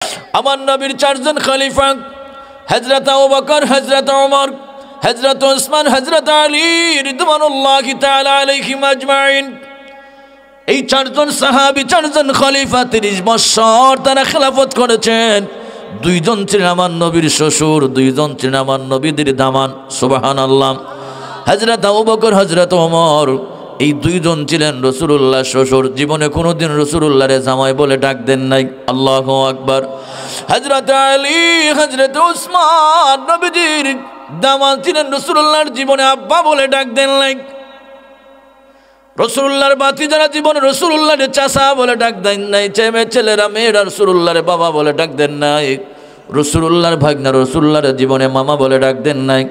আমার নবীর চারজন খলিফা হযরত আবু বকর, হযরত ওমর, হযরত উসমান, হযরত আলী রিদওয়ানুল্লাহি তাআলা আলাইহিম আজমাইন। এই চারজন সাহাবী, চারজন খলিফা 30 বছর তারা খেলাফত করেছেন। দুইজন ছিলেন আমার নবীর শ্বশুর, দুইজন ছিলেন আমার নবীদের দামান। সুবহানাল্লাহ। হযরত আবু বকর, হযরত ওমর, এই দুইজন ছিলেন রাসূলুল্লাহ শ্বশুর। জীবনে কোনোদিন রাসূলুল্লাহরে জামাই বলে ডাক দেন নাই। আল্লাহু আকবার। হযরত আলী, হযরত উসমান নবীজির দামান ছিলেন, রাসূলুল্লাহর জীবনে আব্বা বলে ডাক দেন নাই। রাসূলুল্লাহর ভাতিজারা জীবনে রাসূলুল্লাহর চাচা বলে ডাক দেন নাই। ছেলেরা মেয়েরা রাসূলুল্লাহর বাবা বলে ডাক দেন নাই। রাসূলুল্লাহর ভাগনা রাসূলুল্লাহর জীবনে মামা বলে ডাক দেন নাই।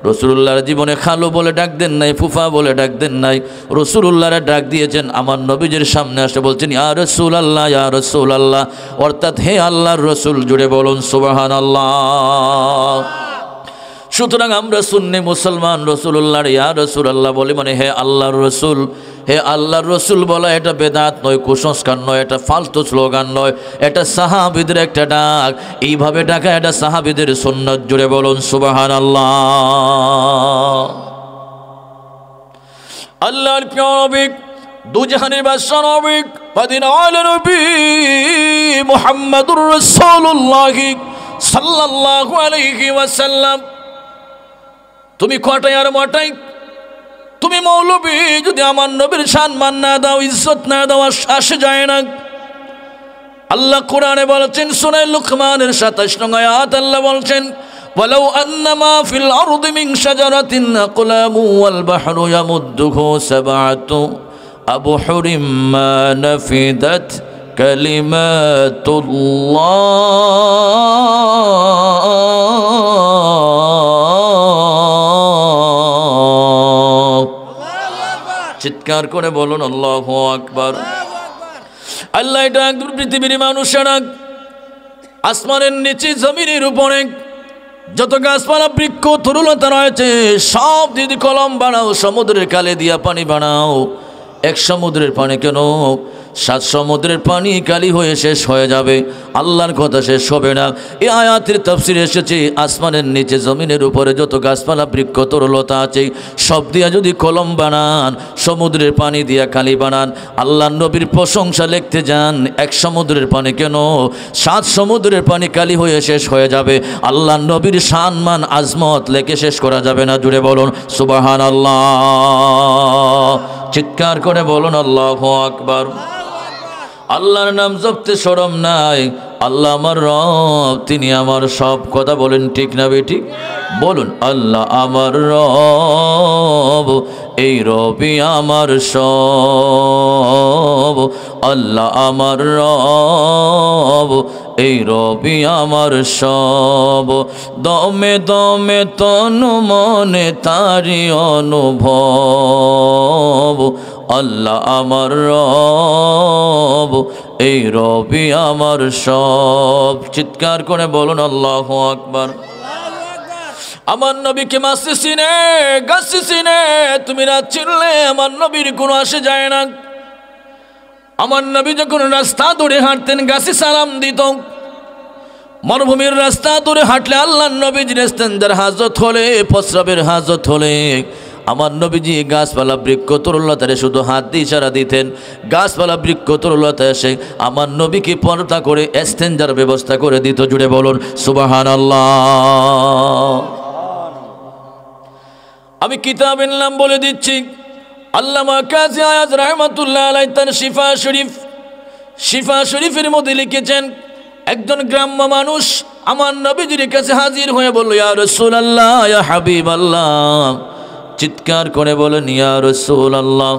রাসূলুল্লাহর জীবনে খালু বলে ডাক দেন নাই, ফুফা বলে ডাক দেন নাই। রাসূলুল্লাহর ডাক দিয়েছেন আমার নবীজির সামনে আসে বলছেন ইয়া রাসূলুল্লাহ, ইয়া রাসূলুল্লাহ, অর্থাৎ হে আল্লাহর রাসূল। জুড়ে বলুন সুবহানাল্লাহ। সুতরাং আমরা সুন্নি মুসলমান রাসূলুল্লাহর ইয়া রাসূলুল্লাহ বলি মানে হে আল্লাহর রাসূল। হে আল্লাহর রাসূল বলা এটা বেদাত নয়, কুসংস্কার নয়, এটা ফালতু স্লোগান নয়, এটা সাহাবীদের একটা ডাক। এইভাবে ডাকা এটা সাহাবীদের সুন্নাত। জুড়ে বলুন সুবহানাল্লাহ। আল্লাহর প্রিয় নবী, দুজাহানের বাদশা নবী, মদিনার নবী মুহাম্মদুর রাসূলুল্লাহ সাল্লাল্লাহু আলাইহি ওয়াসাল্লাম। তুমি কটাই আর মটাই, তুমি মৌলবী, যদি আমার নবীর সম্মান না দাও, ইজ্জত না দাও, আসে যায় না। আল্লাহ কোরআনে বলেছেন সূরা লুকমানের 27 নং আয়াত, আল্লাহ বলেছেন ওয়ালাউ আন্নামা ফিল আরদি মিন শাজারাতিন আকলামু ওয়াল বাহরু ইয়ামুদ্দুহু সাবআতু আবহুরিম মা নাফিদাত কালিমাতুল্লাহ। চিৎকার করে বলুন আল্লাহু আকবার। আল্লাহ ডাক পৃথিবীর মানুষেরা আসমানের নিচে জমিনের উপরে যত গাছপালা বৃক্ষ তরুলতা রয়েছে সব যদি কলম বানাও, সমুদ্রের কালে দিয়া পানি বানাও, এক সমুদ্রের পানি কেন 7 সমুদ্রের পানি কালি হয়ে শেষ হয়ে যাবে, আল্লাহর কথা শেষ হবে না। এই আয়াতের তাফসীরে এসেছে আসমানের নিচে জমিনের উপরে যত গাছপালা বৃক্ষ তরুলতা আছে সব দিয়া যদি কলম বানান, সমুদ্রের পানি দিয়া কালি বানান, আল্লাহর নবীর প্রশংসা লিখতে যান, এক সমুদ্রের পানি কেন 7 সমুদ্রের পানি কালি হয়ে শেষ হয়ে যাবে, আল্লাহর নবীর সম্মান আজমত লেখে শেষ করা যাবে না। জুড়ে বলুন সুবহানাল্লাহ। চিৎকার করে বলুন আল্লাহু আকবার। আল্লাহর নাম জপতে শরম নাই। আল্লাহ আমার রব, তিনি আমার সব। কথা বলেন ঠিক না বেঠিক? বলুন আল্লাহ আমার রব, এই রবি আমার সব। আল্লাহ আমার রব, এই রবি আমার সব। দমে দমে তনু মনে তারি অনুভব। আল্লাহ আমার রব, এই রবি আমার সব। চিৎকার করে বলুন আল্লাহু আকবার। আমার নবীকে মাসে চিনে, গাছে চিনে, তুমি না চিনলে আমার নবীর কোনো আসে যায় না। আমার নবী যখন রাস্তা ধরে হাঁটতেন গাছে সালাম দিত। মরুভূমির রাস্তা ধরে হাঁটলে আল্লাহর নবীজির ইস্তেনজার হাজত হলে, প্রস্রাবের হাজত হলে আমার নবীজি গাছপালা বৃক্ষ তরুলতারে শুধু হাত দিয়ে ইশারা দিতেন। গাছপালা বৃক্ষ তরুলতা এসে আমার নবীকে পর্দা করে ইস্তেনজার ব্যবস্থা করে দিত। জুড়ে বলুন সুবহানাল্লাহ। আমি কিতাবের নাম বলে দিচ্ছি। আল্লামা কাজী আয়াজ রাহমাতুল্লাহ আলাইহি তার শিফা শরীফের মধ্যে লিখেছেন, একজন গ্রাম্য মানুষ আমার নবীজির কাছে হাজির হয়ে বলল ইয়া রাসূলুল্লাহ, ইয়া হাবিবাল্লাহ। চিৎকার করে বলেন ইয়া রাসূলুল্লাহ।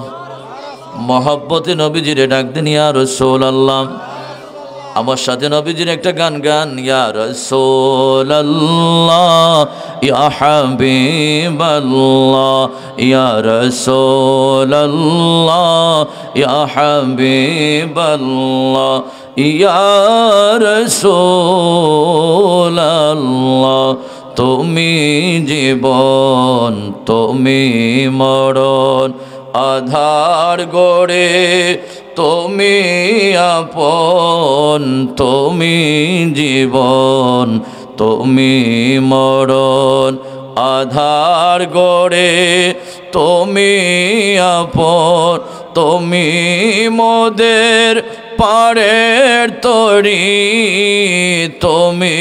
মহব্বতে নবীজিরে ডাক দেন ইয়া রাসূলুল্লাহ। আমার সাথে নবীজির একটা গান গান, ইয়া রাসূলুল্লাহ, ইয়া হাবিবাল্লাহ, ইয়া রাসূলুল্লাহ, ইয়া হাবিবাল্লাহ, ইয়া রাসূলুল্লাহ। তুমি জীবন, তুমি মরণ, আধার গড়ে তুমি আপন, তুমি জীবন, তুমি মরণ, আধার গড়ে তুমি আপন, তুমি মোদের পাড়ের তরি, তুমি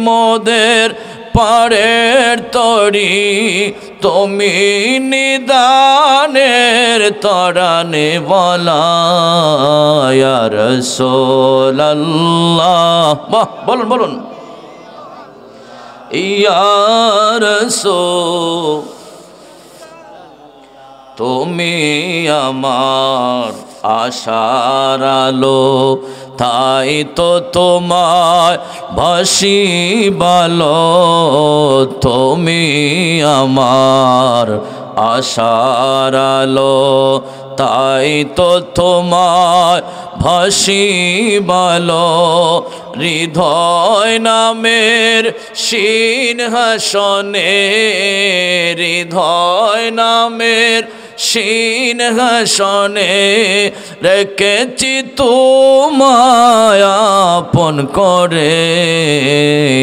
মোদের পাড়ের তরি, তুমি নিদানের তরানে বলা ইয়া রাসূলুল্লাহ। বাহ, বলুন বলুন। ইয়া রাসূল তুমি আমার আশার আলো, তাই তো তোমায় ভাসি ভালো, তুমি আমার আশার আলো, তাই তো তোমায় ভাসি ভালো। হৃদয় নামের সিংহাসনে, হৃদয় নামের সিংহাসনে রেখেছি তোমায় আপন করে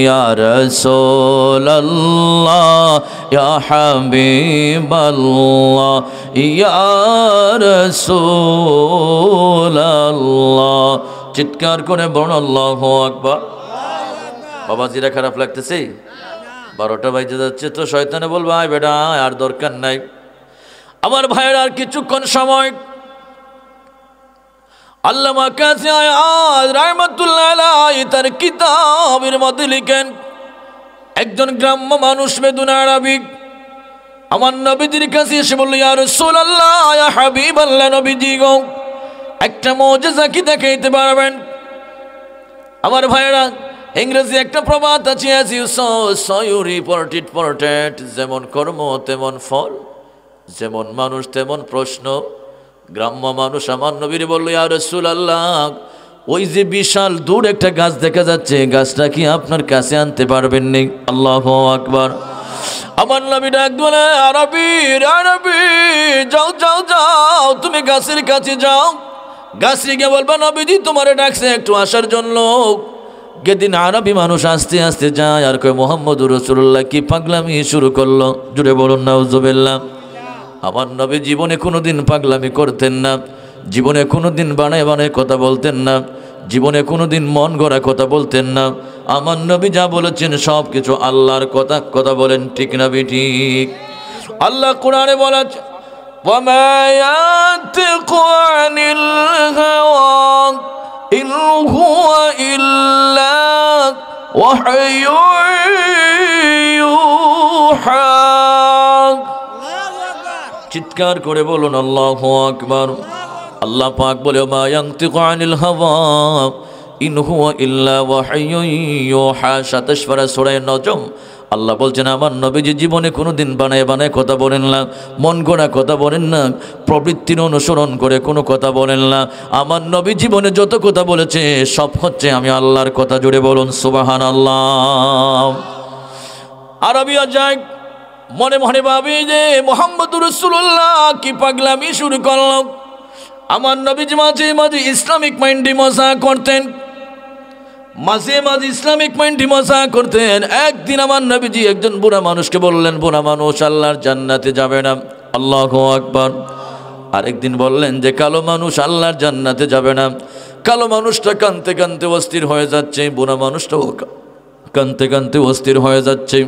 ইয়া রাসূলুল্লাহ ইয়া হাবিবাল্লাহ ইয়া রাসূলুল্লাহ। চিৎকার করে বলুন আল্লাহু আকবার। বাবাজিরা খারাপ লাগতেছে? 12টা বাজে যাচ্ছে তো শয়তানে বলবে আয় বেটা আর দরকার নাই। আমার ভাইয়ের আর কিছুক্ষণ সময় আল্লামা কাজী আয়াজ রাহমাতুল্লাহ আলাইহি তার কিতাবের মধ্যে লিখেন, একজন গ্রাম্য মানুষ মেদুন আরবি আমার নবীজির কাছে এসে বলল, ইয়া রাসূলুল্লাহ ইয়া হাবিবাল্লাহ, নবীজি গো একটা মুজিজা কি দেখাইতে পারবেন? আমার ভাইয়েরা ইংরেজি একটা প্রবাদ আছে, as you sow so you reap, যেমন কর্ম তেমন ফল, যেমন মানুষ তেমন প্রশ্ন। গ্রাম্য মানুষ আমার নবীর বলল, ইয়া রাসূলুল্লাহ ওই যে বিশাল দূর একটা গাছ দেখা যাচ্ছে, গাছটা কি আপনার কাছে আনতে পারবেন? নেই। আল্লাহু আকবার। আমার নবী ডাক বলে, আরবি আরবি যাও যাও যাও, তুমি গাছের কাছে যাও। গাছে গিয়ে বলবা নবীজি তোমারে ডাকছে একটু আসার জন্য। যেদিন আরবি মানুষ আস্তে আস্তে যায় আর কয় মুহাম্মদুর রাসূলুল্লাহ কি পাগলামি শুরু করলো। জুড়ে বলুন নাউজুবিল্লাহ। আমার নবী জীবনে কোনোদিন পাগলামি করতেন না, জীবনে কোনোদিন বানায় বানায় কথা বলতেন না, জীবনে কোনোদিন মন গড়া কথা বলতেন না। আমার নবী যা বলেছেন সব কিছু আল্লাহর কথা। কথা বলেন ঠিক না ঠিক? আল্লাহ কোরআনে বলেছে, ওয়ামা ইয়ানতিকু আনিল হাওয়া ইন হুয়া ইল্লা ওয়াহয়ুন ইউহা। চিৎকার করে বলুন আল্লাহু আকবার। আল্লাহ পাক বলে, মা ইয়ানতিকু আনিল হাওয়া ইন হুয়া ইল্লা ওয়াহয়ুন ইউহা। 27 পারা সূরা নজম। আল্লাহ বলছেন আমার নবীজি জীবনে কোনোদিন বানায় বানায় কথা বলেন না, মন গড়া কথা বলেন না, প্রবৃত্তির অনুসরণ করে কোনো কথা বলেন না। আমার নবী জীবনে যত কথা বলেছে সব হচ্ছে আমি আল্লাহর কথা। জুড়ে বলুন সুবহানাল্লাহ। আরবিয়া যায় মনে মনে ভাবি যে মুহাম্মদুর রাসূলুল্লাহ কি পাগলামি শুরু করল। আমার নবীজি মাঝে মাঝে ইসলামিক মাইন্ডে মজা করতেন, মাঝে মাঝে ইসলামিক মাইন্ডে মজা করতেন। একদিন আমার নবীজি একজন বুড়া মানুষকে বললেন, বুড়া মানুষ আল্লাহর জান্নাতে যাবে না। আল্লাহু আকবার। আরেকদিন বললেন যে কালো মানুষ আল্লাহর জান্নাতে যাবে না। কালো মানুষটা কাঁদতে কাঁদতে অস্থির হয়ে যাচ্ছে, বুড়া মানুষটাও কাঁদতে কাঁদতে অস্থির হয়ে যাচ্ছে।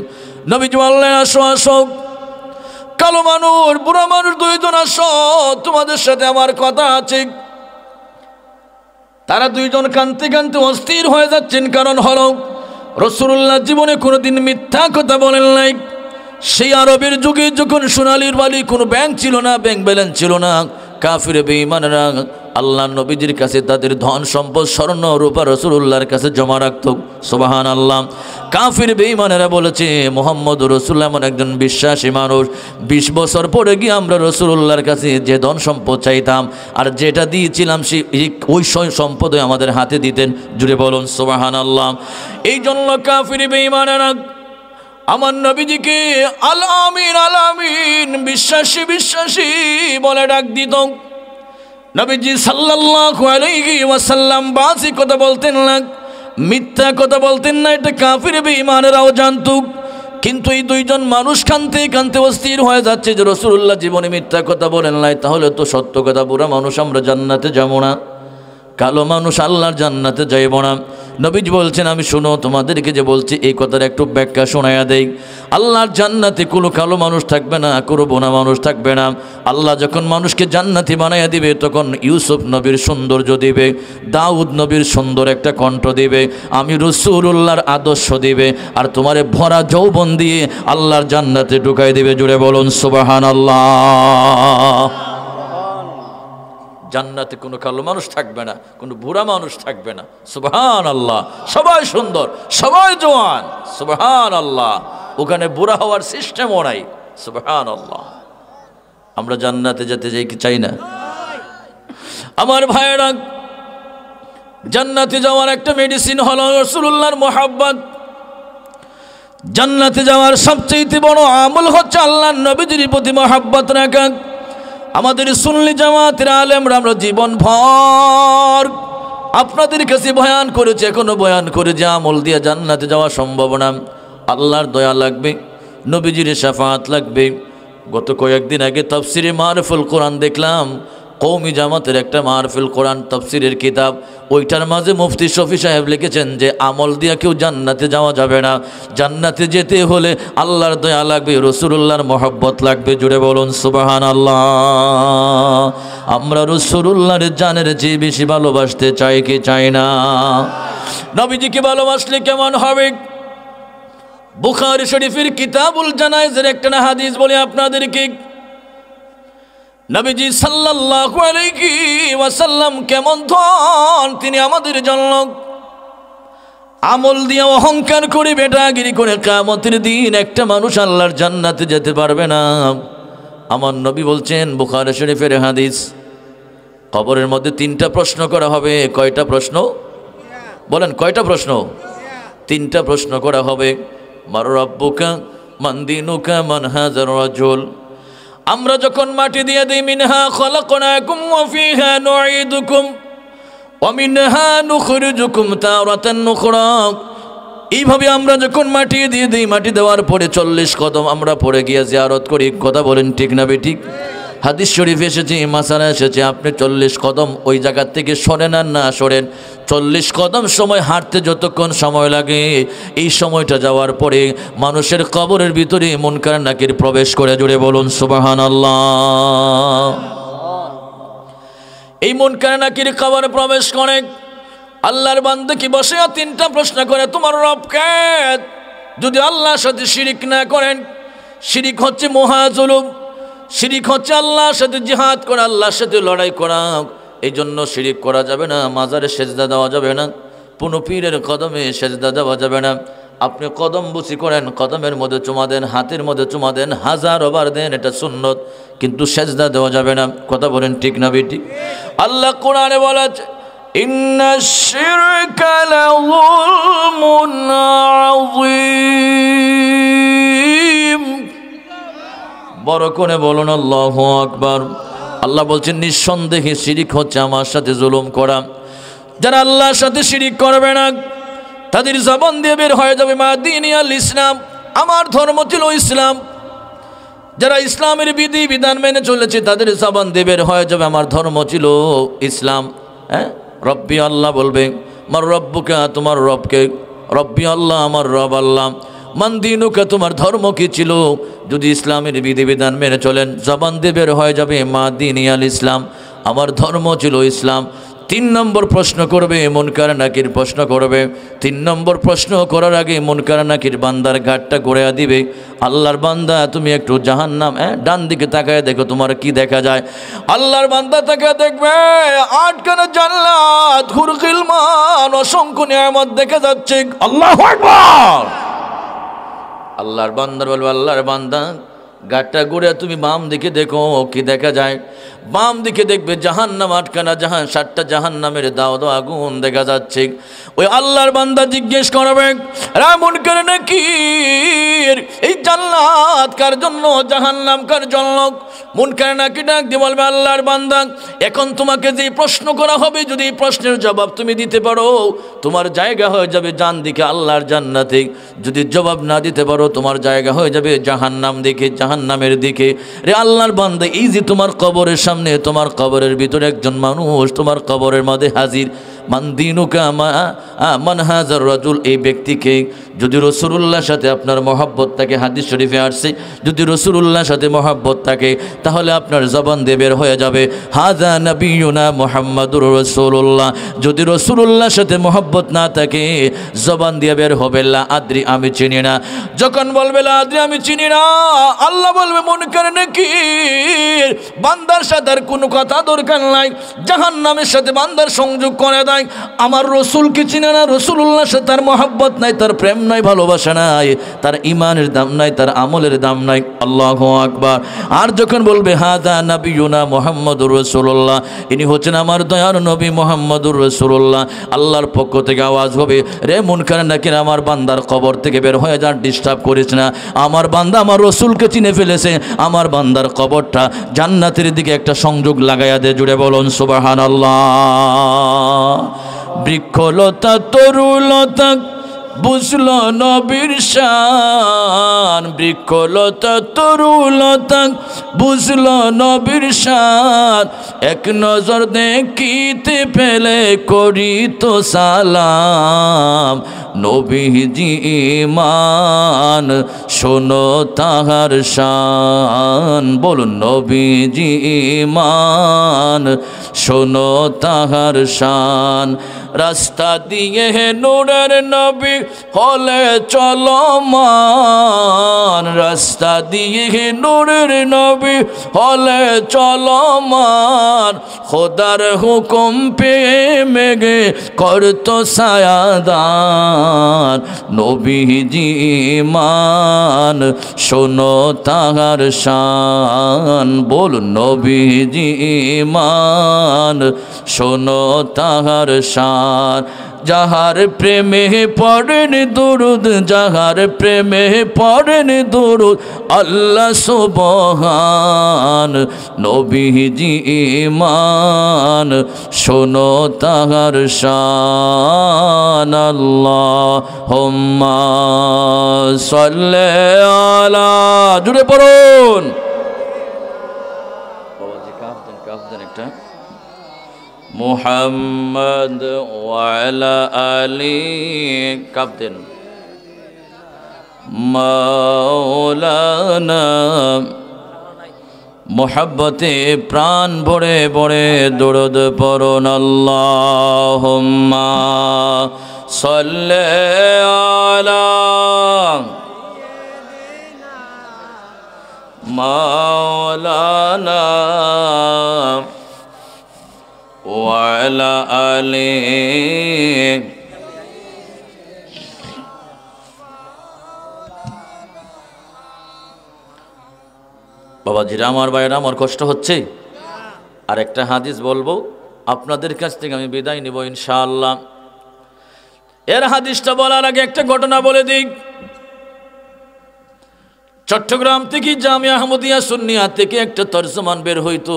নবীজি বললেন, আসো আসো কালো মানুষ বুড়া মানুষ দুইজন আসো, তোমাদের সাথে আমার কথা আছে। তারা দুইজন কাঁদতে কাঁদতে অস্থির হয়ে যাচ্ছেন। কারণ হলো রাসূলুল্লাহ জীবনে কোনোদিন মিথ্যা কথা বলেন নাই। সেই আরবের যুগে যখন সোনালির বালি কোনো ব্যাংক ছিল না, ব্যাংক ব্যালেন্স ছিল না, কাফির বেঈমানরা আল্লাহ নবীজির কাছে তাদের ধন সম্পদ স্বর্ণ রূপা রাসূলুল্লাহর কাছে জমা রাখত। সুবহানাল্লাহ। কাফির বেঈমানেরা বলেছে মুহাম্মদুর রাসূলুল্লাহ এমন একজন বিশ্বাসী মানুষ, 20 বছর পরে গিয়ে আমরা রাসূলুল্লাহর কাছে যে ধন সম্পদ চাইতাম আর যেটা দিয়েছিলাম সেই ওই সম্পদই আমাদের হাতে দিতেন। জুড়ে বলুন সুবহানাল্লাহ। এই জন্য কাফির বেঈমানেরা আমার নবীজিকে আল আমিন বিশ্বাসী বিশ্বাসী বলে ডাক দিত। নবীজি সাল্লাল্লাহু আলাইহি ওয়াসাল্লাম বাসি কথা বলতেন না, মিথ্যা কথা বলতেন না, এটা কাফির বেঈমানেরাও জানতো। কিন্তু এই দুইজন মানুষ কানতে কানতে অস্থির হয়ে যাচ্ছে যে রাসূলুল্লাহ জীবনে মিথ্যা কথা বলেন নাই, তাহলে তো সত্য কথা, বুড়া মানুষ আমরা জান্নাতে যাব না, কালো মানুষ আল্লাহর জান্নাতে যাইব না। নবীজি বলছেন, আমি শুনো, তোমাদেরকে যে বলছি এই কথার একটু ব্যাখ্যা শোনায়া দেই। আল্লাহর জান্নাতে কোনো কালো মানুষ থাকবে না, কোনো বোনা মানুষ থাকবে না। আল্লাহ যখন মানুষকে জান্নাতি বানাইয়া দিবে, তখন ইউসুফ নবীর সৌন্দর্য দিবে, দাউদ নবীর সুন্দর একটা কণ্ঠ দিবে, আমি রাসূলুল্লাহর আদর্শ দিবে, আর তোমারে ভরা যৌবন দিয়ে আল্লাহর জান্নাতে ঢুকাই দিবে। জুড়ে বলুন সুবহানাল্লাহ। জান্নাতে কোনো কালো মানুষ থাকবে না, কোনো বুড়া মানুষ থাকবে না। সুবহানাল্লাহ। সবাই সুন্দর, সবাই জওয়ান। সুবহানাল্লাহ। ওখানে বুড়া হওয়ার সিস্টেমও নাই। সুবহানাল্লাহ। আমরা জান্নাতে যেতে চাই না? আমার ভাইয়েরা, জান্নাতে যাওয়ার একটা মেডিসিন হলো রাসূলুল্লাহর মুহাব্বত। জান্নাতে যাওয়ার সবচেয়ে বড় আমল হচ্ছে আল্লাহর নবীর প্রতি মুহাব্বত রাখা। আমাদের সুন্নি জামাতের আলেমরা আমরা জীবন ভর আপনাদের কাছে বয়ান করেছে, এখনো বয়ান করে যে আমল দিয়ে জান্নাতে যাওয়া সম্ভব না। আল্লাহর দয়া লাগবে, নবীজির শাফাআত লাগবে। গত কয়েকদিন আগে তাফসিরে মারফুল কোরআন দেখলাম, কওমি জামাতের একটা মারফুল কোরআন তাফসিরের কিতাব, ওইটার মাঝে মুফতি শফি সাহেব লিখেছেন যে আমল দিয়া কেউ জান্নাতে যাওয়া যাবে না, জান্নাতে যেতে হলে আল্লাহর দয়া লাগবে, রাসূলুল্লাহর মহব্বত লাগবে। জুড়ে বলুন সুবহানাল্লাহ। আমরা রাসূলুল্লাহর জানের চেয়ে বেশি ভালোবাসতে চাই কি চাই না? নবীজিকে ভালোবাসলে কেমন হবে? বুখারী শরীফের কিতাবুল জানায়েজের একটা হাদিস বলে আপনাদেরকে। নবীজি সাল্লাল্লাহু আলাইহি ওয়াসাল্লাম কেমন ধন তিনি আমাদের জন্য। আমল দিয়ে অহংকার করে বেটাগিরি করে কিয়ামতের দিন একটা মানুষ আল্লাহর জান্নাতে যেতে পারবে না। আমার নবী বলছেন, বুখারী শরীফের হাদিস, কবরের মধ্যে 3টা প্রশ্ন করা হবে। কয়টা প্রশ্ন বলেন? কয়টা প্রশ্ন? 3টা প্রশ্ন করা হবে। মান রাব্বুকা, মান দীনুকা, মান হাযার রাজুল। আমরা যখন মাটি দিয়ে দিই, মিনহা খলাকনাকুম ওয়া ফিহা নুঈদুকুম ওয়া মিনহা নুখরিজুকুম তারাতান নুখরা। এইভাবে আমরা যখন মাটি দিয়ে দিই, মাটি দেওয়ার পরে 40 কদম আমরা পড়ে গিয়ে জিয়ারত করি। কথা বলেন ঠিক না বেঠিক? হাদিস শরীফ এসেছে, মাসালা এসেছে, আপনি 40 কদম ওই জায়গা থেকে সরেন আর না সরেন, 40 কদম সময় হাঁটতে যতক্ষণ সময় লাগে, এই সময়টা যাওয়ার পরে মানুষের কবরের ভিতরে মুনকার নাকির প্রবেশ করে। জুড়ে বলুন সুবহানাল্লাহ। এই মুনকার নাকির কবরে প্রবেশ করে, আল্লাহর বান্দা কি বসে 3টা প্রশ্ন করে, তোমার রব কে? যদি আল্লাহর সাথে শিরিক না করেন, শিরিক হচ্ছে মহাজুলুম, শিরিক হচ্ছে আল্লাহর সাথে জিহাদ করা, আল্লাহর সাথে লড়াই করা। এই জন্য শিরিক করা যাবে না, মাজারে সেজদা দেওয়া যাবে না, কোনো পীরের কদমে সেজদা দেওয়া যাবে না। আপনি কদম বুচি করেন, কদমের মধ্যে চুমা দেন, হাতের মধ্যে চুমা দেন, 1000 বার দেন, এটা সুন্নত, কিন্তু সেজদা দেওয়া যাবে না। কথা বলেন ঠিক না বেঠিক? আল্লাহ কোরআনে বলেছে, ইন্নাশ শিরকা লাযুলমুন আযীম। বড় করে বলুন আল্লাহু আকবার। আল্লাহ বলছেন, নিঃসন্দেহে শিরিক হচ্ছে আমার সাথে জুলুম করা। যারা আল্লাহর সাথে শিরিক করবে না, তাদের জবান দিয়ে বের হয়ে যাবে মা দীনি আল ইসলাম, আমার ধর্ম ছিল ইসলাম। যারা ইসলামের বিধি বিধান মেনে চলেছে, তাদের জবান দিয়ে বের হয়ে যাবে আমার ধর্ম ছিল ইসলাম। হ্যাঁ, রব্বি আল্লাহ বলবে, আমার রব্বুকা, তোমার রবকে, রব্বি আল্লাহ, আমার রব আল্লাহ। মান দীনুকা, তোমার ধর্ম কি ছিল? যদি ইসলামের বিধিবিধান মেনে চলেন, জবান দিয়ে বের হয়ে যাবে মা দীনি আল ইসলাম, আমার ধর্ম ছিল ইসলাম। 3 নম্বর প্রশ্ন করবে, মুনকার নাকির প্রশ্ন করবে। 3 নম্বর প্রশ্ন করার আগে মুনকার নাকির বান্দার ঘাটটা ঘুরিয়ে দিবে। আল্লাহর বান্দা, তুমি একটু জাহান্নাম, ডান দিকে তাকায় দেখো, তোমার কি দেখা যায়? আল্লাহর বান্দা তাকায় দেখবে 8খানা জান্নাত, হুরুল মান, অসংখ্য নিয়ামত দেখা যাচ্ছে। আল্লাহু আকবার। আল্লাহর বান্দা বলবে, আল্লাহর বান্দা, গাড়িটা ঘুরে তুমি বাম দিকে দেখো, কি দেখা যায়? বাম দিকে দেখবে জাহান্নাম আটকানা, 7টা জাহান্নামের দাও দাও আগুন দেখা যাচ্ছে। ওই আল্লাহর বান্দা জিজ্ঞেস করবে, এমন করে নাকি এই জান্নাত কার জন্য, জাহান্নাম কার জন্য? মুনকার নাকি ডাক দিয়ে বলবে, আল্লাহর বান্দা, এখন তোমাকে যে প্রশ্ন করা হবে, যদি এই প্রশ্নের জবাব তুমি দিতে পারো, তোমার জায়গা হয়ে যাবে ডান দিকে আল্লাহর জান্নাতে। যদি জবাব না দিতে পারো, তোমার জায়গা হয়ে যাবে জাহান্নাম দিকে, জাহান্নামের দিকে। রে আল্লাহর বান্দা, এই যে তোমার কবরের সামনে, তোমার কবরের ভিতরে একজন মানুষ তোমার কবরের মধ্যে হাজির। মান দিনুকা মান হাজার রাজুল, এই ব্যক্তিকে যদি রাসূলুল্লাহর সাথে আপনার মহব্বত থাকে, হাদিস শরীফে আসছে, যদি রাসূলুল্লাহর সাথে মহব্বত থাকে, তাহলে আপনার জবান দিয়ে বের হয়ে যাবে হাযা নবিয়ুনা মুহাম্মাদুর রাসূলুল্লাহ। যদি রাসূলুল্লাহর সাথে মহব্বত না থাকে, জবান দিয়ে বের হবে লা আদ্রি, আমি চিনি না। যখন বলবে লা আদ্রি, আমি চিনি না, আল্লাহ বলবে মুনকার নাকির, বান্দার সাথে আর কোনো কথা দরকার নাই, জাহান্নামের সাথে বান্দার সংযোগ করে দেয়। আমার রসুলকে চিনে না, রসুলুল্লাহর সাথে তার মহব্বত নাই, তার প্রেম নাই, ভালোবাসা নাই, তার ইমানের দাম নাই, তার আমলের দাম নাই। আল্লাহু আকবার। আর যখন বলবে হাযা নবিয়ুনা মুহাম্মাদুর রাসূলুল্লাহ, ইনি হচ্ছেন আমার দয়ার নবী মুহাম্মাদুর রাসূলুল্লাহ, আল্লাহর পক্ষ থেকে আওয়াজ হবে, রে মুনকার নাকির, আমার বান্দার কবর থেকে বের হয়ে যা, ডিস্টার্ব করিস না। আমার বান্দা আমার রসুলকে চিনে ফেলেছে, আমার বান্দার কবরটা জান্নাতের দিকে একটা সংযোগ লাগাইয়া দে। জুড়ে বলুন সুবহানাল্লাহ। বৃক্ষলতা তরুলতা বুঝল নবীর শান, বৃক্ষলতা তরুলতা বুঝল নবীর শান, এক নজর দেখিতে পেলে করি তো সালাম। নবীজি ঈমান শোনো তাহার শান, বলুন নবীজি ঈমান শোনো তাহার শান। রাস্তা দিয়ে নূরের নবী হলে চলমান, রাস্তা দিয়ে নূরের নবী হলে চলমান, খোদার হুকুম পেয়ে মেঘে করতো ছায়াদান। নবীজি ঈমান শোনো তাহার শান, বলুন নবীজি ঈমান শোনো তাহার শান। যাহার প্রেমে পড়েন দুরুদ, যাহার প্রেমে পড়েন দুরুদ, আল্লাহ সুবহান। নবীজি ঈমান শোনো তাহার শান। আল্লাহুম্মা সাল্লি আলা, জুড়ে পড়ুন বাবাজি, কাফ দেন একটা, মুহাম্মদ ওয়ালা আলি, কাপ দেন, মাওলানা। মোহাব্বতে প্রাণ ভরে ভরে দরুদ পড়ুন। আল্লাহুম্মা সাল্লি আলা মাওলানা ওয়ালা আলি। বাবাজিরা, আমার ভাইরা, আমার কষ্ট হচ্ছে। আর একটা হাদিস বলবো, আপনাদের কাছ থেকে আমি বিদায় নিব ইনশাআল্লাহ। এর হাদিসটা বলার আগে একটা ঘটনা বলে দিই। চট্টগ্রাম থেকে জামিয়া আহমদিয়া সুন্নিয়া থেকে একটা তরজমান বের হইতো,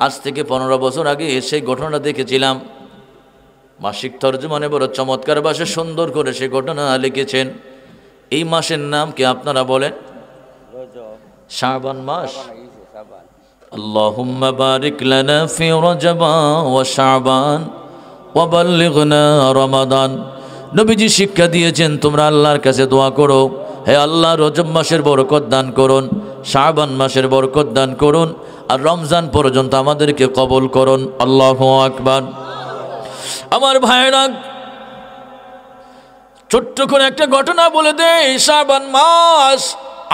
আজ থেকে 15 বছর আগে সেই ঘটনাটা দেখেছিলাম। মাসিক তরজমানে বড় চমৎকার ভাষা সুন্দর করে সে ঘটনা লিখেছেন। এই মাসের নাম কি আপনারা বলেন? শাবান মাস। আল্লাহুম্মা বারিক লানা ফি রজব ওয়া শাবান ওয়া বাল্লিগনা রমাদান। নবীজি শিক্ষা দিয়েছেন, তোমরা আল্লাহর কাছে দোয়া করো, হে আল্লাহ রজব মাসের বরকত দান করুন, শাবান মাসের বরকত দান করুন, আর রমজান পর্যন্ত আমাদেরকে কবুল করুন। আল্লাহু আকবার। আমার ভাইরা, ছোট্ট করে একটা ঘটনা বলে দেই। শাবান মাস,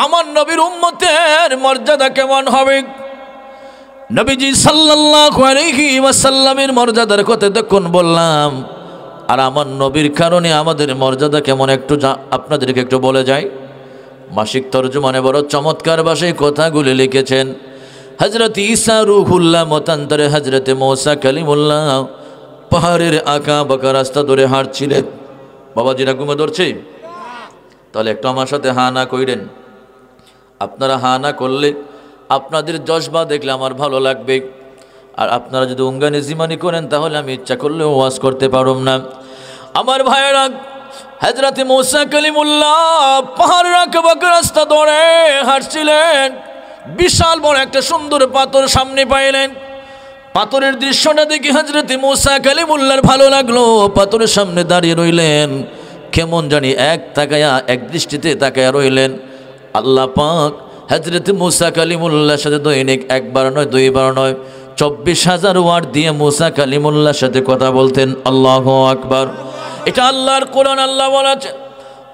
আমার নবীর উম্মতের মর্যাদা কেমন হবে? নবীজি সাল্লাল্লাহু আলাইহি ওয়াসাল্লামের মর্যাদার কথা তখন বললাম, আর আমার নবীর কারণে আমাদের মর্যাদা কেমন একটু আপনাদেরকে একটু বলে যাই। মাসিক তর্জমানে বড় চমৎকার ভাষায় কথাগুলি লিখেছেন। হযরত ঈসা রূহুল্লাহ মতান্তরে হযরত মূসা কালিমুল্লাহ পাহাড়ের আঁকা বাঁকা রাস্তা ধরে হাঁটছিলেন। বাবাজিরা ঘুমে ধরছে? তাহলে একটু আমার সাথে হা না কইরেন। আপনারা হা না করলে আপনাদের জজবা দেখলে আমার ভালো লাগবে, আর আপনারা যদি উঙ্গানি জিমানি করেন তাহলে আমি ইচ্ছা করলেও ওয়াজ করতে পারব না। আমার ভাইয়েরা, হযরত মূসা কালিমুল্লাহ পাহাড়ের আঁকা বাঁকা রাস্তা ধরে হাঁটছিলেন। বিশাল বড় একটা সুন্দর পাথর সামনে পাইলেন। পাথরের দৃশ্যটা দেখে হযরত মূসা কালিমুল্লাহর ভালো লাগলো। পাথরের সামনে দাঁড়িয়ে রইলেন, কেমন জানি এক দৃষ্টিতে তাকায়া রইলেন। আল্লাহ পাক হযরত মূসা কালিমুল্লাহর সাথে দৈনিক একবার নয় দুইবার নয় 24,000 ওয়ার্ড দিয়ে মূসা কালিমুল্লাহর সাথে কথা বলতেন। আল্লাহু আকবার। এটা আল্লাহর কোরআন। আল্লাহ বলেছেন,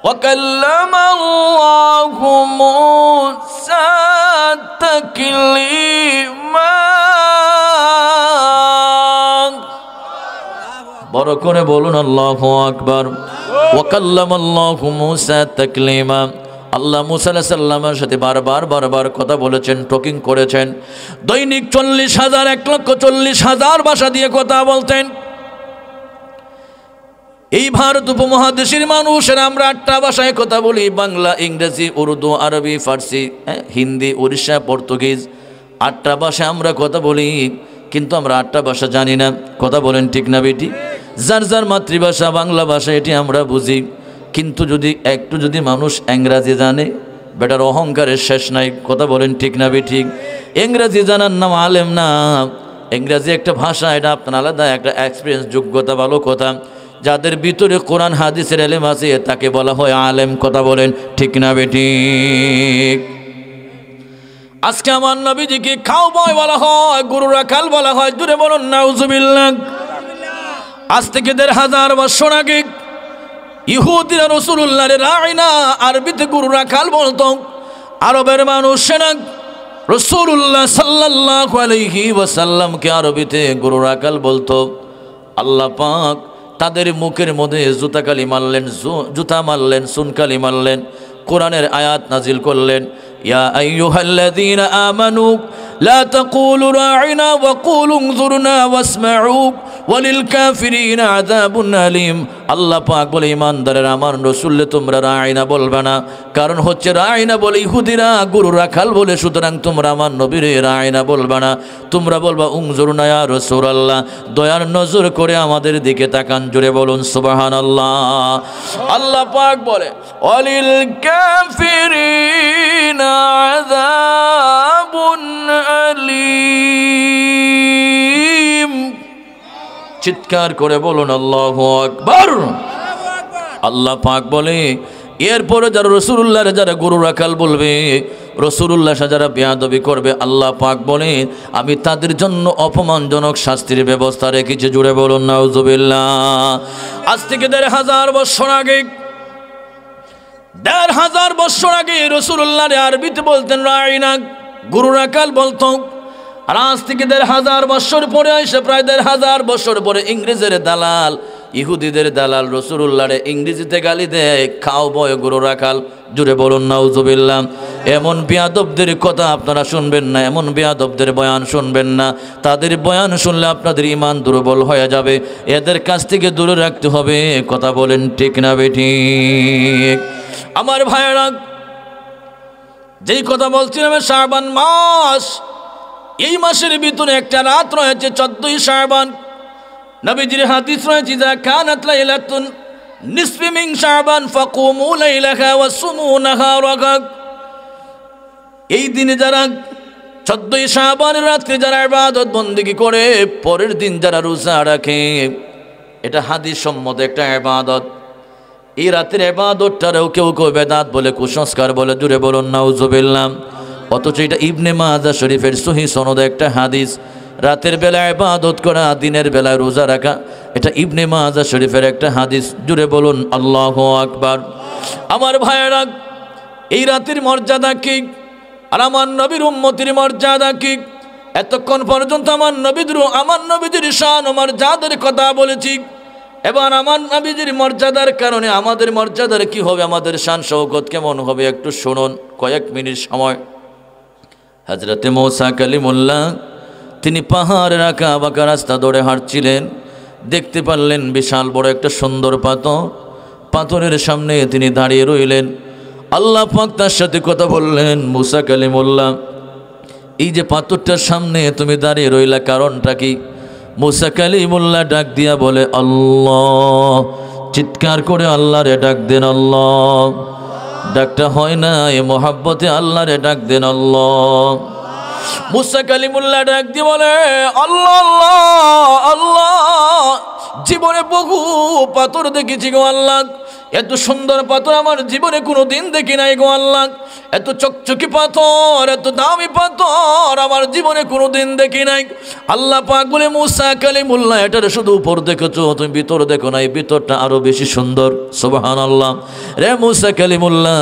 ওয়াকাল্লামাল্লাহু মূসা তাকলিমা। বড় করে বলুন আল্লাহু আকবার। ওয়াকাল্লামাল্লাহু মূসা তাকলিমা। আল্লাহ মূসা আলাইহিস সালামের সাথে বারবার কথা বলেছেন, টকিং করেছেন। দৈনিক 40,000 1,40,000 ভাষা দিয়ে কথা বলতেন। এই ভারত উপমহাদেশের মানুষেরা আমরা 8টা ভাষায় কথা বলি, বাংলা, ইংরেজি, উর্দু, আরবি, ফার্সি, হিন্দি, উড়িষ্যা, পর্তুগিজ। 8টা ভাষায় আমরা কথা বলি, কিন্তু আমরা 8টা ভাষা জানি না। কথা বলেন ঠিক না বেটি? যার যার মাতৃভাষা বাংলা ভাষা এটি আমরা বুঝি, কিন্তু যদি মানুষ ইংরাজি জানে, বেটার অহংকারের শেষ নাই। কথা বলেন ঠিক না বেটি? ইংরাজি জানার নাম আলেম না। ইংরাজি একটা ভাষা, এটা আপনার আলাদা একটা এক্সপিরিয়েন্স, যোগ্যতা, ভালো কথা। যাদের ভিতরে কোরআন হাদিসের ইলম আছে তাকে বলা হয় আলেম। কথা বলেন ঠিক না বেটি? আজকে আমার নবীজিকে কাউবয় বলা হয়, গুরু রাখাল বলা হয়। জুড়ে বলুন নাউজুবিল্লাহ। আজ থেকে 1,500 বছর আগে ইহুদিরা রাসূলুল্লাহর রাইনা, আরবিতে গুরু রাখাল বলতো। আরবের মানুষেরা রাসূলুল্লাহ সাল্লাল্লাহু আলাইহি ওয়াসাল্লামকে আরবিতে গুরু রাখাল বলতো। আল্লাহ পাক তাদের মুখের মধ্যে জুতা মারলেন, সুনকালি মারলেন। কোরআনের আয়াত নাজিল করলেন, ইয়া আইয়ুহাল্লাযীনা আমানু লা তাকুলু রাইনা ওয়া কুলু উনজুরনা ওয়াসমাউ ওয়ালিল কাফিরিনা আযাবুন আলীম। আল্লাহ পাক বলে, ঈমানদারেরা আমার রাসূলকে তোমরা রাইনা বলবে না, কারণ হচ্ছে রাইনা বলে ইহুদিরা, গুরু রাখাল বলে। সুতরাং তোমরা আমার নবীরে রাইনা বলবে না, তোমরা বলবা উনজুরনা ইয়া রাসূলুল্লাহ, দয়ার নজর করে আমাদের দিকে তাকান। জুড়ে বলুন সুবহানাল্লাহ। আল্লাহ পাক বলে, ওয়ালিল কাফিরিনা আযাবুন আলীম। চিৎকার করে বলুন আল্লাহু আকবার। আল্লাহ পাক বলে, এরপরে যারা রাসূলুল্লাহর যারা গুরু রাখাল বলবে, রাসূলুল্লাহ যারা বেয়াদবি করবে, আল্লাহ পাক বলে আমি তাদের জন্য অপমানজনক শাস্তির ব্যবস্থা রেখেছি। জুড়ে বলুন নাউজুবিল্লাহ। আজ থেকে 1,500 বছর আগে, 1,500 বছর আগে রাসূলুল্লাহর আরবিতে বলতেন রাইনা, গুরু রাখাল বলতো। আর আজ থেকে 1,500 বছর পরে এসে, প্রায় 1,500 বছর পরে ইংরেজের দালাল, ইহুদিদের দালাল রাসূলুল্লাহর ইংরেজিতে গালি দেয়, খাও বয় গুরু রাখাল। জুড়ে বলুন নাউজুবিল্লাহ। এমন বেয়াদবদের কথা আপনারা শুনবেন না, এমন বেয়াদবদের বয়ান শুনবেন না। তাদের বয়ান শুনলে আপনাদের ঈমান দুর্বল হয়ে যাবে। এদের কাছ থেকে দূরে রাখতে হবে। কথা বলেন ঠিক না বেঠিক? আমার ভাইয়েরা, যেই কথা বলছিলাম, শাবান মাস, এই মাসের ভিতরে একটা রাত রয়েছে 14ই শাবান। নবীজির হাদিস রয়েছে, যা কানাত লাইলাতুন নিসফি মিন শাবান ফাকুমু লাইলাহা ওয়া সুমু নাহারাহা। এই দিনে যারা 14ই শাবানের রাতে যারা ইবাদত বন্দেগী করে, পরের দিন যারা রোজা রাখে, এটা হাদিস সম্মত একটা ইবাদত। এই রাতের ইবাদতটারও কেউ বেদাত বলে, কুসংস্কার বলে। জুড়ে বলুন নাউজুবিল্লাহ। অথচ এটা ইবনে মাজাহ শরীফের সহিহ সনদে একটা হাদিস। রাতের বেলা ইবাদত করা, দিনের বেলায় রোজা রাখা, এটা ইবনে মাজাহ শরীফের একটা হাদিস। জুড়ে বলুন আল্লাহু আকবার। আমার ভাইয়েরা, এই রাতের মর্যাদা কি, আর আমার নবীর উম্মতির মর্যাদা কি? এতক্ষণ পর্যন্ত আমার নবীদের শান ও মর্যাদার কথা বলেছি। এবার আমার নবীজির মর্যাদার কারণে আমাদের মর্যাদার কি হবে, আমাদের শান শৌকত কেমন হবে একটু শুনুন। কয়েক মিনিট সময় হযরতে মূসা কালিমুল্লাহ তিনি পাহাড়ের আঁকা বাঁকা রাস্তা ধরে হাঁটছিলেন, দেখতে পারলেন বিশাল বড় একটা সুন্দর পাথর, পাথরের সামনে তিনি দাঁড়িয়ে রইলেন। আল্লাহ পাক তার সাথে কথা বললেন, মূসা কালিমুল্লাহ এই যে পাথরটার সামনে তুমি দাঁড়িয়ে রইলা কারণটা কি? মূসা কালিমুল্লাহ ডাক দিয়া বলে আল্লাহ, চিৎকার করে আল্লাহরে ডাক দেন আল্লাহ। ডাকটা হয় না এ মোহাব্বতে আল্লাহরে ডাক দেন আল্লাহ। মূসা কালিমুল্লাহ ডাক দিয়ে বলে আল্লাহ আল্লাহ আল্লাহ, জীবনে বহু পাথর দেখেছি গো আল্লাহ, এত সুন্দর পাথর আমার জীবনে কোনো দিন দেখি নাই গো আল্লাহ, এত চকচকি পাথর, এত দামি পাথর আমার জীবনে কোনো দিন দেখি নাই। আল্লাহ পাক বলে মূসা কালিমুল্লাহ এটার শুধু উপর দেখেছো, তুমি ভিতর দেখো না, এই ভিতরটা আরো বেশি সুন্দর। সুবহানাল্লাহ। রে মূসা কালিমুল্লাহ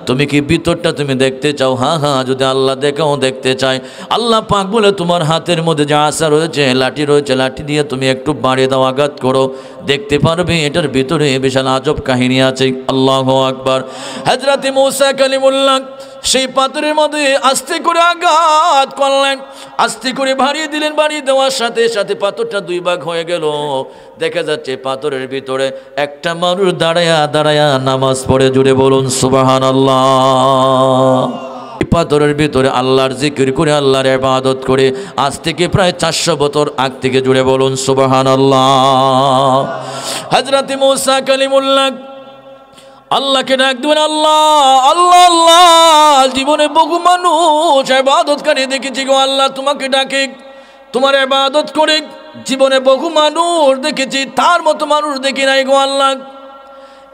তুমি কি ভিতরটা তুমি দেখতে চাও? হ্যাঁ হ্যাঁ, যদি আল্লাহ দেখাও দেখতে চাই। আল্লাহ পাক বলে তোমার হাতের মধ্যে যে আসা রয়েছে, লাঠি রয়েছে, লাঠি দিয়ে তুমি একটু বাড়িয়ে দাও, আঘাত করো, দেখতে পারবে এটার ভিতরে বিশাল আজব কাহিনী আছে। আল্লাহু আকবার। হযরত মূসা কালিমুল্লাহ সেই পাথরের মধ্যে আস্তে করে আঘাত করলেন, আস্তে করে বাড়িয়ে দিলেন। বাড়িয়ে দেওয়ার সাথে সাথে পাথরটা দুই ভাগ হয়ে গেল। দেখা যাচ্ছে পাথরের ভিতরে একটা মানুষ দাঁড়ায়া দাঁড়ায়া নামাজ পড়ে। জুড়ে বলুন সুবহানাল্লাহ। পাথরের ভিতরে আল্লাহর জিকির করে আল্লাহর ইবাদত করে আজ থেকে প্রায় 400 বছর আগ থেকে। জুড়ে বলুন সুবহানাল্লাহ। হযরত মূসা কালিমুল্লাহ আল্লাহকে ডাক দিবেন আল্লাহ আল্লাহ আল্লাহ, জীবনে বহু মানুষ ইবাদতকারী দেখেছি গো আল্লাহ, তোমাকে ডাকে, তোমার ইবাদত করে জীবনে বহু মানুষ দেখেছি, তার মতো মানুষ দেখি নাই গো আল্লাহ।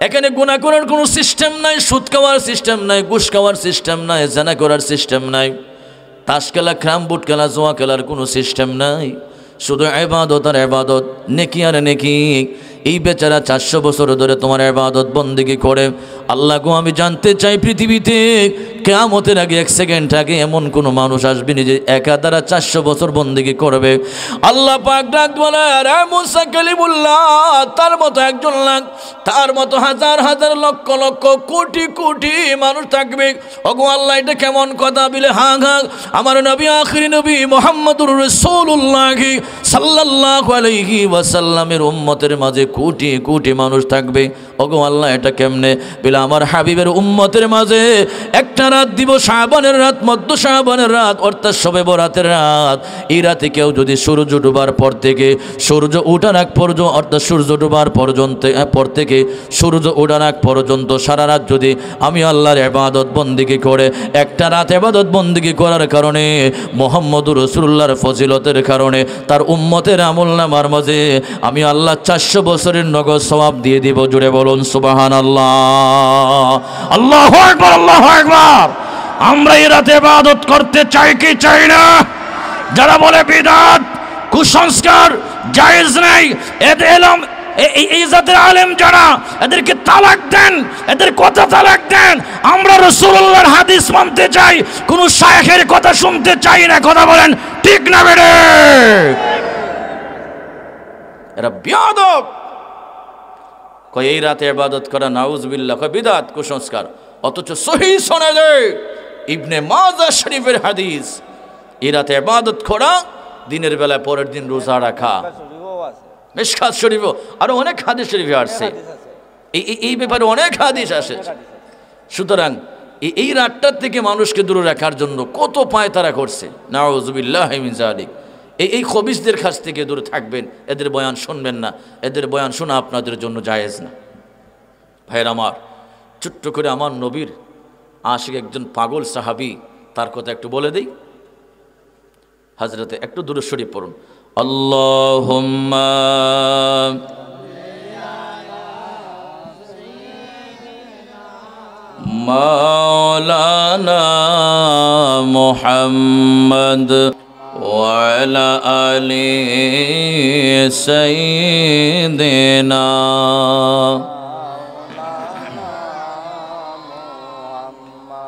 এখানে গুনাহ করার কোনো সিস্টেম নাই, সুদ খাওয়ার সিস্টেম নাই, ঘুষ খাওয়ার সিস্টেম নাই, জানা করার সিস্টেম নাই, তাস খেলা, ক্রাম বুট খেলা, জোয়া খেলার কোনো সিস্টেম নাই, শুধু ইবাদত আর ইবাদত, নেকি আর নেকি। এই বেচারা 400 বছর ধরে তোমার ইবাদত বন্দেগি করে। আল্লাহ গো আমি জানতে চাই পৃথিবীতে কিয়ামতের আগে 1 সেকেন্ড আগে এমন কোনো মানুষ আসবে না যে একা দ্বারা 400 বছর বন্দেগি করবে। আল্লাহ পাক ডাক বলে রে মূসা কালিমুল্লাহ তার মতো একজন লাখ, তার মতো হাজার হাজার লক্ষ লক্ষ কোটি কোটি মানুষ থাকবে। ওগো আল্লাহ এটা কেমন কথা? বলে হ্যাঁ হ্যাঁ, আমার নবী আখিরি নবী মুহাম্মদুর রাসূলুল্লাহ সাল্লাল্লাহু আলাইহি ওয়াসাল্লামের উম্মতের মাঝে কোটি কোটি মানুষ থাকবে। ওগো আল্লাহ এটা কেমনে? বলে আমার হাবিবের উম্মতের মাঝে একটা রাত দিব, শাবানের রাত, মধ্য শাবানের রাত, অর্থাৎ শবে বরাতের রাত। এই রাতে কেউ যদি সূর্য ডুবার পর থেকে সূর্য ওঠার আগ পর্যন্ত, অর্থাৎ সূর্য ডুবার পর্যন্ত পর থেকে সূর্য ওঠার আগ পর্যন্ত সারা রাত যদি আমি আল্লাহর ইবাদত বন্দেগি করে, একটা রাত ইবাদত বন্দেগি করার কারণে, মুহাম্মদুর রাসূলুল্লাহর ফজিলতের কারণে, তার উম্মতের আমলনামার মাঝে আমি আল্লাহ 400 বছরের নগদ সওয়াব দিয়ে দিব। জুড়ে বলুন সুবহানাল্লাহ। আল্লাহু আকবার, আল্লাহু আকবার। আমরা এই রাতে ইবাদত করতে চাই কি চাই না? যারা বলে বিদআত, কুসংস্কার জায়েজ নাই, এদের এলম এই জাতের আলেম যারা, এদেরকে তালাক দেন, এদের কথা তালাক দেন। আমরা রাসূলুল্লাহর হাদিস মানতে চাই, কোন শায়েখের কথা শুনতে চাই না। কথা বলেন ঠিক না বেড়ে? এরা বিয়াদব। কয় এই রাতে ইবাদত করা নাউজুবিল্লাহ, কয় বিদআত, কুসংস্কার। অথচ সহিহ সনদে ইবনে মাজাহ শরীফের হাদিস, এই রাতে ইবাদত করা, দিনের বেলা পরের দিন রোজা রাখা। মিশকাত শরীফ আরো অনেক হাদিস শরীফে আসছে, এই ব্যাপারে অনেক হাদিস আসে। সুতরাং এই রাতটার থেকে মানুষকে দূরে রাখার জন্য কত পায়তারা করছে। নাউজুবিল্লাহি মিন যালিক। এই খবিসদের কাছ থেকে দূরে থাকবেন, এদের বয়ান শুনবেন না, এদের বয়ান শোনা আপনাদের জন্য জায়েজ না। ভাইয়ের আমার, ছোট্ট করে আমার নবীর আশিক একজন পাগল সাহাবী, তার কথা একটু বলে দেই। হযরতে একটু দুরূদ শরীফ পড়ুন। আল্লাহুম্মা মাওলানা মুহাম্মদ ওয়া আলা আলি সাইয়্যিদিনা।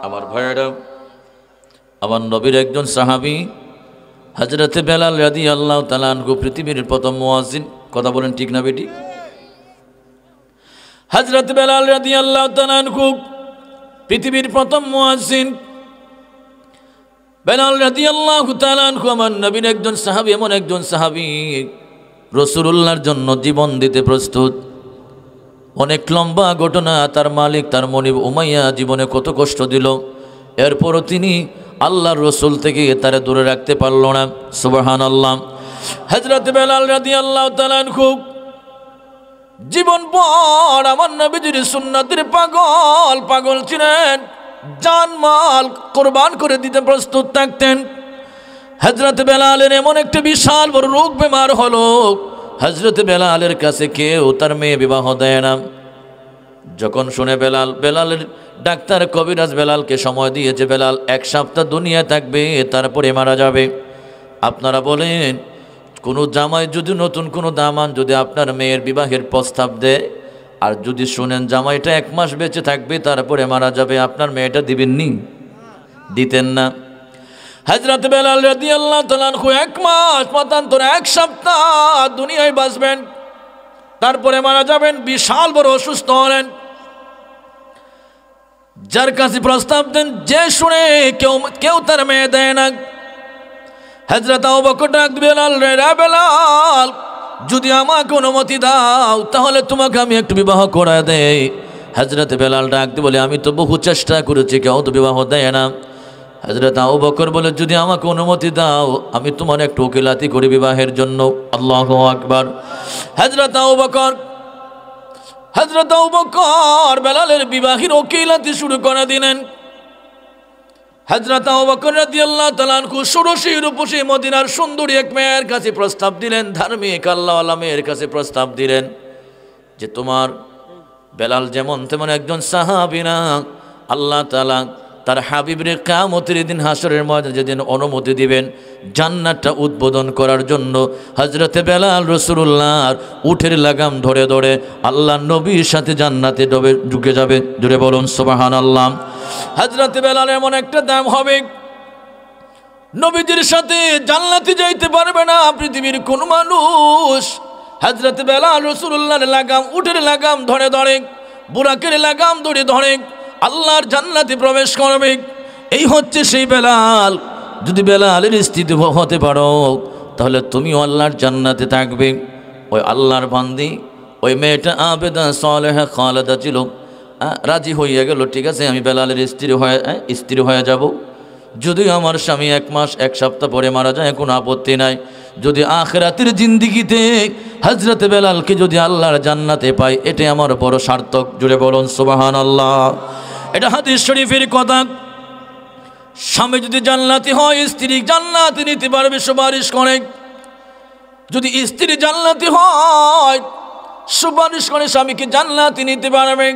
আমার ভাইরা, আমার নবীর একজন সাহাবী হযরতে বেলাল রাদিয়াল্লাহু তাআলা আনহু, পৃথিবীর প্রথম মুয়াজ্জিন। কথা বলেন ঠিক না বেটি? হযরত বেলাল রাদিয়াল্লাহু তাআলা আনহু পৃথিবীর প্রথম মুয়াজ্জিন। বেলাল রাদিয়াল্লাহু তাআলা আনহু আমার নবীর একজন সাহাবী, এমন একজন সাহাবী রাসূলুল্লাহর জন্য জীবন দিতে প্রস্তুত। অনেক লম্বা ঘটনা, তার মালিক তার মনিব উমাইয়া জীবনে কত কষ্ট দিল, এরপরও তিনি আল্লাহর রসুল থেকে তারা দূরে রাখতে পারল না। সুবহানাল্লাহ। হযরত বেলাল রাদিয়াল্লাহু তাআলা আনহু জীবন পর আমার নবীজির সুন্নাতের পাগল ছিলেন, জানমাল কোরবান করে দিতে প্রস্তুত থাকতেন। হযরত বেলালের এমন একটা বিশাল বড় রোগ বেমার হলো, হযরত বেলালের কাছে কেউ তার মেয়ে বিবাহ দেয় না। যখন শুনে বেলালের ডাক্তার কবিরাজ বেলালকে সময় দিয়েছে, বেলাল 1 সপ্তাহ দুনিয়া থাকবে, তারপরে মারা যাবে। আপনারা বলেন, কোনো জামাই যদি নতুন কোনো দামান যদি আপনার মেয়ের বিবাহের প্রস্তাব দেয়, আর যদি শুনেন জামাইটা 1 মাস বেঁচে থাকবে তারপরে মারা যাবে, আপনার মেয়েটা দিবেননি? দিতেন না। হযরত বেলাল রাদিয়াল্লাহু তাআলা আনহু 1 মাস মতান্তরে 1 সপ্তাহ দুনিয়ায় বাঁচবেন, তারপরে মারা যাবেন। বিশাল বড় অসুস্থ হলেন। যার কাছে প্রস্তাব দেন, যে শুনে কেউ তার মেয়ে দেয় না। হযরত আবু বকর ডাক বেলাল, রে বেলাল, যদি আমাকে অনুমতি দাও তাহলে তোমাকে আমি একটু বিবাহ করায় দেই। হযরত বেলাল ডাক দিয়ে বলে, আমি তো বহু চেষ্টা করেছি, কেউ তো বিবাহ দেয় না। হযরত আবু বকর বলে, যদি আমাকে অনুমতি দাও আমি তোমার একটু ওকিলাতি করি বিবাহের জন্য। আল্লাহু আকবার। হযরত আবু বকর বেলালের বিবাহের ওকিলাতি শুরু করে দিলেন। হযরত আবু বকর রাদিয়াল্লাহু তাআলা আনহু ষোড়শী রূপসী মদিনার সুন্দরী এক মেয়ের কাছে প্রস্তাব দিলেন, ধার্মিক আল্লাহওয়ালা মেয়ের কাছে প্রস্তাব দিলেন যে তোমার বেলাল যেমন তেমন একজন সাহাবী না, আল্লাহ তাআলা তার হাবিবরে কিয়ামতের দিন হাসরের ময়দানে যেদিন অনুমতি দিবেন জান্নাতটা উদ্বোধন করার জন্য, হযরতে বেলাল রাসূলুল্লাহর উটের লাগাম ধরে ধরে আল্লাহ নবীর সাথে জান্নাতে ঢুকে যাবে। জুড়ে বলুন সুবহানাল্লাহ। হযরতে বেলাল এমন একটা দাম হবে, নবীজির সাথে জান্নাতে যাইতে পারবে না পৃথিবীর কোন মানুষ। হযরতে বেলাল রাসূলুল্লাহর লাগাম, উটের লাগাম ধরে ধরে, বুরাকের লাগাম ধরে ধরে আল্লাহর জান্নাতে প্রবেশ করবে। এই হচ্ছে সেই বেলাল। যদি বেলালের স্ত্রী হতে পারো তাহলে তুমিও আল্লাহর জান্নাতে থাকবে। ওই আল্লাহর বান্দি, ওই মেয়েটা আবেদা সালেহা খালেদা ছিল, রাজি হইয়া গেল, ঠিক আছে আমি বেলালের স্ত্রী হয়ে যাব। যদি আমার স্বামী 1 মাস 1 সপ্তাহ পরে মারা যায় কোনো আপত্তি নাই। যদি আখিরাতের জিন্দেগিতে হযরত বেলালকে যদি আল্লাহর জান্নাতে পাই, এটাই আমার বড় সার্থক। জুড়ে বলুন সুবহানাল্লাহ। এটা হাদিস শরীফের কথা। স্বামী যদি জান্নাতি হয়, স্ত্রী জান্নাতে নিতে পারবে সুপারিশ করে। যদি স্ত্রী জান্নাতি হয়, সুপারিশ করে স্বামীকে জান্নাতে নিতে পারবে।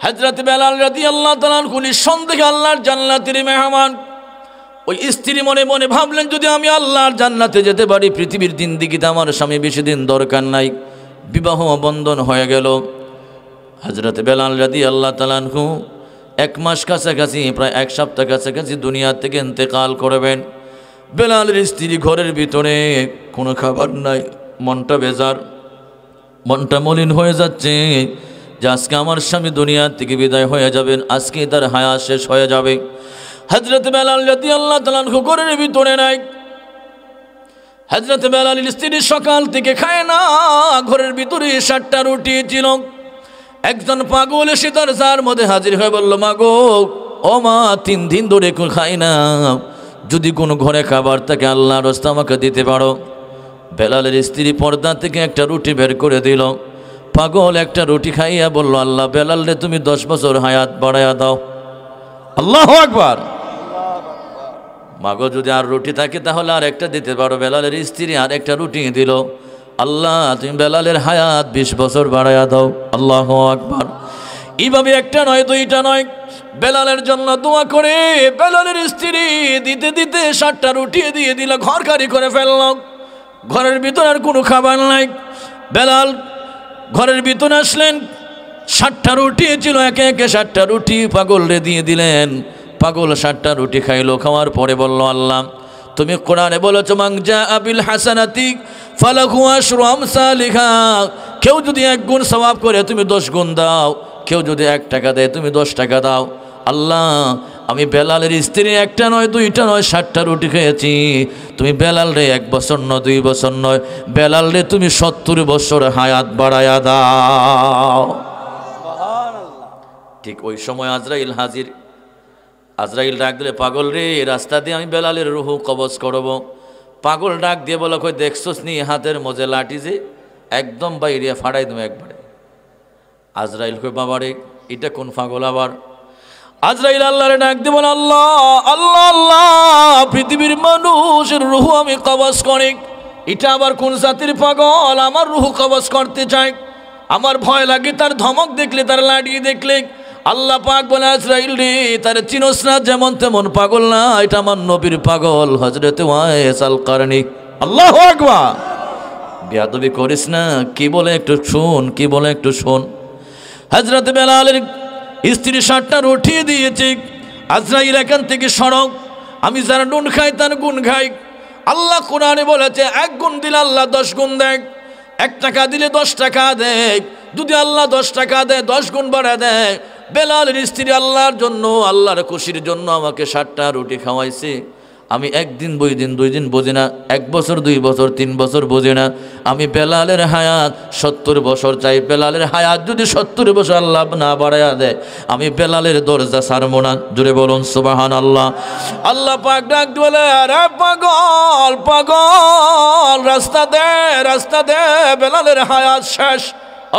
হযরত বেলাল রাদিয়াল্লাহু তাআলা আনহু নিঃসন্দেহে আল্লাহর জান্নাতের মেহমান। ওই স্ত্রী মনে মনে ভাবলেন, যদি আমি আল্লাহর জান্নাতে যেতে পারি, পৃথিবীর জিন্দেগিতে আমার স্বামী বেশি দিন দরকার নাই। বিবাহ বন্ধন হয়ে গেল। হযরত বেলাল রাদিয়াল্লাহু তাআলা আনহু 1 মাস কাছাকাছি, প্রায় 1 সপ্তাহ কাছাকাছি দুনিয়া থেকে ইন্তেকাল করবেন। বেলালের স্ত্রী ঘরের ভিতরে কোনো খাবার নাই, মনটা বেজার, মনটা মলিন হয়ে যাচ্ছে যে আজকে আমার স্বামী দুনিয়া থেকে বিদায় হয়ে যাবেন, আজকে তার হায়াত শেষ হয়ে যাবে। হযরত বেলাল রাদিয়াল্লাহু তাআলা আনহু ঘরের ভিতরে নাই। হযরত বেলালের স্ত্রী সকাল থেকে খায় না, ঘরের ভিতরে 7টা রুটি ছিল। একজন পাগল এসে দরজার মধ্যে হাজির হয়ে বলল, মা গো, ও মা, 3 দিন ধরে খাই না, যদি কোনো ঘরে খাবার থাকে আল্লাহর রাস্তা আমাকে দিতে পারো। বেলালের স্ত্রী পর্দা থেকে একটা রুটি বের করে দিল। পাগল একটা রুটি খাইয়া বলল, আল্লাহ বেলাল রে তুমি 10 বছর হায়াত বাড়াইয়া দাও। আল্লাহু আকবার। মাগো, যদি আর রুটি থাকে তাহলে আর একটা দিতে পারো। বেলালের স্ত্রী আর একটা রুটি দিল। আল্লাহ তুমি বেলালের হায়াত 20 বছর বাড়াইয়া দাও। আল্লাহু আকবার। এইভাবে একটা নয়, 2টা নয়, বেলালের জন্য দোয়া করে বেলালের স্ত্রী দিতে দিতে 7টা রুটি দিয়ে দিল, ঘর খালি করে ফেলল। ঘরের ভিতরে আর কোনো খাবার নাই। বেলাল ঘরের ভিতরে আসলেন, 7টা রুটি ছিল, একে একে 7টা রুটি পাগলরে দিয়ে দিলেন। পাগল 7টা রুটি খাইলো। খাওয়ার পরে বলল, আল্লাহ তুমি কোরআনে বলেছো, মান জাআ বিল হাসানাতি ফালাহু আশরু আমসালিহা, কেউ যদি 1 গুণ সওয়াব করে তুমি 10 গুণ দাও, কেউ যদি 1 টাকা দেয় তুমি 10 টাকা দাও। আল্লাহ, আমি বেলালের স্ত্রী 1টা নয় 2টা নয় 60টা রুটি খেয়েছি, তুমি বেলাল রে 1 বছর নয় 2 বছর নয়, বেলাল রে তুমি 70 বছর হায়াত বাড়ায়া দাও। ঠিক ওই সময় আজরাইল হাজির। আজরাইল ডাক দিলে, পাগল রে, রাস্তা দিয়ে আমি বেলালের রুহ কবজ করব। পাগল ডাক দিয়ে বলো, কই দেখছোস নি হাতের মজে লাঠি যে একদম বাইরে ফাড়াই দেবো একবারে। আজরাইল কই, বাবা রে, এটা কোন পাগল আবার? আজরাইল আল্লাহরে ডাক দিয়ে বলে, আল্লাহ আল্লাহ আল্লাহ, পৃথিবীর মানুষের রুহ আমি কবজ করি, এটা আবার কোন জাতির পাগল আমার রুহ কবজ করতে চায়? আমার ভয় লাগে তার ধমক দেখলে, তার লাঠি দেখলে। আল্লাহ পাক বলে, আজরাইল রে, তার চিনোস না, যেমন তেমন পাগল না, এটা আমার নবীর পাগল হযরতে ওয়াইস আল কারনী। আল্লাহু আকবার। বেয়াদবি করিস না, কি বলে একটু শুন, কি বলে একটু শোন। হযরত বেলালের স্ত্রী 60টা রুটি দিয়েছে। আজরাইল এখান থেকে সরক, আমি যার নুন খাই তার গুণ খাই। আল্লাহ কোরআনে বলেছে, 1 গুণ দিলে আল্লাহ 10 গুণ দেয়, 1 টাকা দিলে 10 টাকা দেয়। যদি আল্লাহ 10 টাকা দেয় 10 গুণ বাড়া দেয়। বেলালের স্ত্রী আল্লাহর জন্য, আল্লাহর খুশির জন্য আমাকে 60টা রুটি খাওয়াইছে। আমি 1 দিন 2 দিন 2 দিন বুঝি না, 1 বছর 2 বছর 3 বছর বুঝি না। আমি বেলালের হায়াত 70 বছর চাই। বেলালের হায়াত যদি 70 বছর আল্লাহ না বাড়াইয়া দেয়, আমি বেলালের দরজা ছাড়বো না। জুড়ে বলুন সুবহানাল্লাহ। আল্লাহ পাক ডাক বলে, আরে পাগল পাগল, রাস্তা দে রাস্তা দে, বেলালের হায়াত শেষ।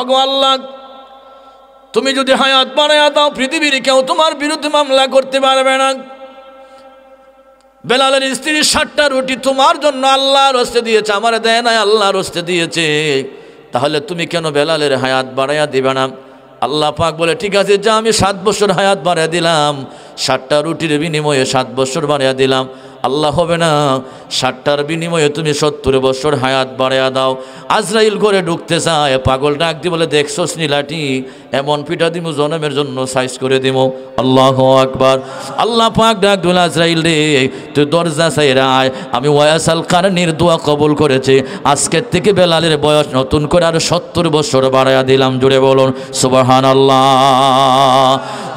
ওগো আল্লাহ, তুমি যদি হায়াত বাড়াইয়া দাও, পৃথিবীর কেউ তোমার বিরুদ্ধে মামলা করতে পারবে না। বেলালের স্ত্রী 60টা রুটি তোমার জন্য আল্লাহর হস্তে দিয়েছে, আমার দেয় নাই, আল্লাহর হস্তে দিয়েছে। তাহলে তুমি কেন বেলালের হায়াত বাড়াইয়া দিবে না? আল্লাহ পাক বলে, ঠিক আছে, যা, আমি 7 বছর হায়াত বাড়াইয়া দিলাম, 60টা রুটির বিনিময়ে 7 বছর বাড়াইয়া দিলাম। আল্লাহ, হবে না, 60টার বিনিময়ে তুমি 70 বছর হায়াত বাড়াইয়া দাও। আজরাইল ঘরে ঢুকতে চায়, পাগল ডাক দিয়ে বলে, দেখছোস নি লাঠি, এমন পিঠা দিমু জনমের জন্য সাইজ করে দিমু। আল্লাহু আকবার। আল্লাহ পাক ডাক দিল, আজরাইল রে, তুই দরজা ছাইরা আয়, আমি ওয়াইস আল কারনীর দোয়া কবুল করেছি। আজকের থেকে বেলালের বয়স নতুন করে আর 70 বছর বাড়াইয়া দিলাম। জুড়ে বলুন সুবহানাল্লাহ।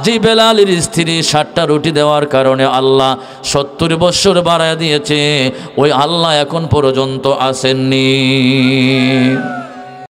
যে বেলালের স্ত্রী 60টা রুটি দেওয়ার কারণে আল্লাহ 70 বছর বাড়াইয়া দিয়েছে, ওই আল্লাহ এখন পর্যন্ত আসেননি।